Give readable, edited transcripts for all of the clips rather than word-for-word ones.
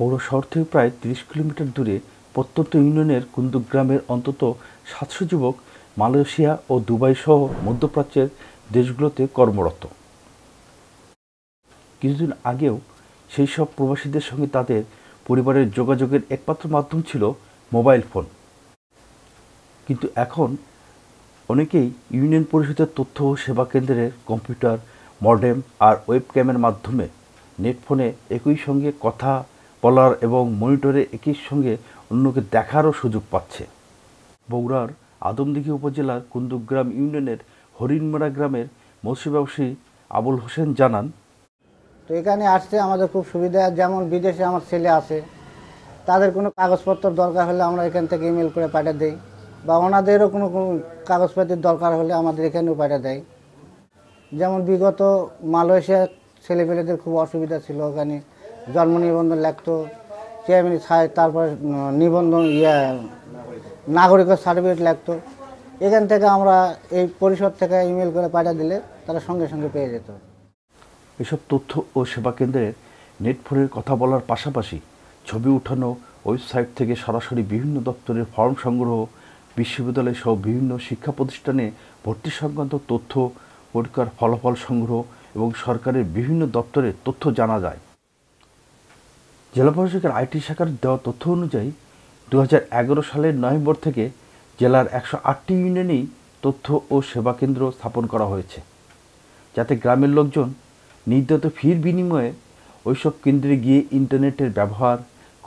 পৌর শহর থেকে প্রায় ৩০ কিলোমিটার দূরে প্রত্যন্ত ইউনিয়নের কুন্দুক গ্রামের অন্তত ৭০০ যুবক মালয়েশিয়া ও দুবাই সহ মধ্যপ্রাচ্যের দেশগুলোতে কর্মরত। কিছুদিন আগেও সেই সব প্রবাসীদের সঙ্গে তাদের পরিবারের যোগাযোগের একমাত্র মাধ্যম ছিল মোবাইল ফোন। কিন্তু এখন অনেকেই ইউনিয়ন পরিষদের তথ্য ও সেবা কেন্দ্রের কম্পিউটার, মডেম আর ওয়েবক্যামের মাধ্যমে নেটফোনে একই সঙ্গে কথা বলার এবং মনিটরে একই সঙ্গে অন্যকে দেখারও সুযোগ পাচ্ছে। বগুড়ার আদমদীঘি উপজেলার কুন্দুকগ্রাম ইউনিয়নের হরিণমারা গ্রামের মৎস্য ব্যবসায়ী আবুল হোসেন জানান, তো এখানে আসতে আমাদের খুব সুবিধা। যেমন বিদেশে আমার ছেলে আছে, তাদের কোনো কাগজপত্র দরকার হলে আমরা এখান থেকে ইমেল করে পাঠিয়ে দিই, বা ওনাদেরও কোনো কাগজপাতির দরকার হলে আমাদের এখানেও পাঠিয়ে দেয়। যেমন বিগত মালয়েশিয়া ছেলেপেলেদের খুব অসুবিধা ছিল, ওখানে জন্ম নিবন্ধন লাগতো, চেয়ারম্যান সাহেব, তারপর নিবন্ধন নাগরিকত্ব সার্টিফিকেট লাগতো। এখান থেকে আমরা এই পরিষদ থেকে ইমেল করে পাঠিয়ে দিলে তারা সঙ্গে সঙ্গে পেয়ে যেত। এসব তথ্য ও সেবা কেন্দ্রের নেটফোনের কথা বলার পাশাপাশি ছবি উঠানো, ওয়েবসাইট থেকে সরাসরি বিভিন্ন দপ্তরের ফর্ম সংগ্রহ, বিশ্ববিদ্যালয় সহ বিভিন্ন শিক্ষা প্রতিষ্ঠানে ভর্তি সংক্রান্ত তথ্য, পরীক্ষার ফলাফল সংগ্রহ এবং সরকারের বিভিন্ন দপ্তরের তথ্য জানা যায়। জেলা প্রশাসকের আইটি শাখার দেওয়া তথ্য অনুযায়ী 2011 সালের নভেম্বর থেকে জেলার 108টি ইউনিয়নেই তথ্য ও সেবা কেন্দ্র স্থাপন করা হয়েছে, যাতে গ্রামের লোকজন নির্ধারিত ফির বিনিময়ে ওইসব কেন্দ্রে গিয়ে ইন্টারনেটের ব্যবহার,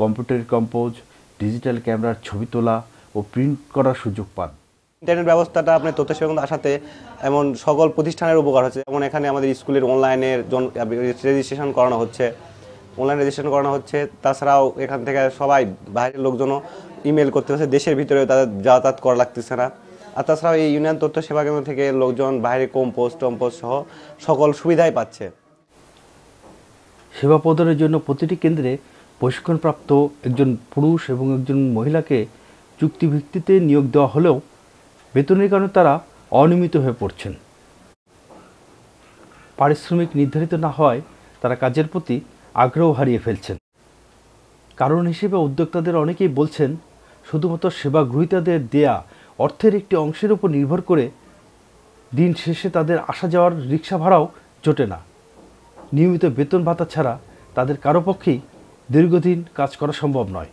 কম্পিউটার কম্পোজ, ডিজিটাল ক্যামেরার ছবি তোলা ও প্রিন্ট করার সুযোগ পান। ইন্টারনেট ব্যবস্থাটা আপনার তথ্য সেবা কেন্দ্র আসাতে এমন সকল প্রতিষ্ঠানের উপকার হচ্ছে। যেমন এখানে আমাদের স্কুলের অনলাইনের রেজিস্ট্রেশন করানো হচ্ছে, তাছাড়াও এখান থেকে সবাই বাইরের লোকজনও ইমেল করতে পারছে, দেশের ভিতরে তাদের যাতায়াত করা লাগতেছে না। আর তাছাড়াও এই ইউনিয়ন তথ্য সেবা কেন্দ্র থেকে লোকজন বাইরে কম্পোস্ট সহ সকল সুবিধাই পাচ্ছে। সেবা প্রদানের জন্য প্রতিটি কেন্দ্রে প্রশিক্ষণপ্রাপ্ত একজন পুরুষ এবং একজন মহিলাকে চুক্তিভিত্তিতে নিয়োগ দেওয়া হলেও বেতনের কারণে তারা অনিয়মিত হয়ে পড়ছেন। পারিশ্রমিক নির্ধারিত না হওয়ায় তারা কাজের প্রতি আগ্রহ হারিয়ে ফেলছেন। কারণ হিসেবে উদ্যোক্তাদের অনেকেই বলছেন, শুধুমাত্র সেবা গ্রহীতাদের দেয়া অর্থের একটি অংশের উপর নির্ভর করে দিন শেষে তাদের আসা যাওয়ার রিক্সা ভাড়াও জোটে না। নিয়মিত বেতন ভাতা ছাড়া তাদের কারো পক্ষেই দীর্ঘদিন কাজ করা সম্ভব নয়।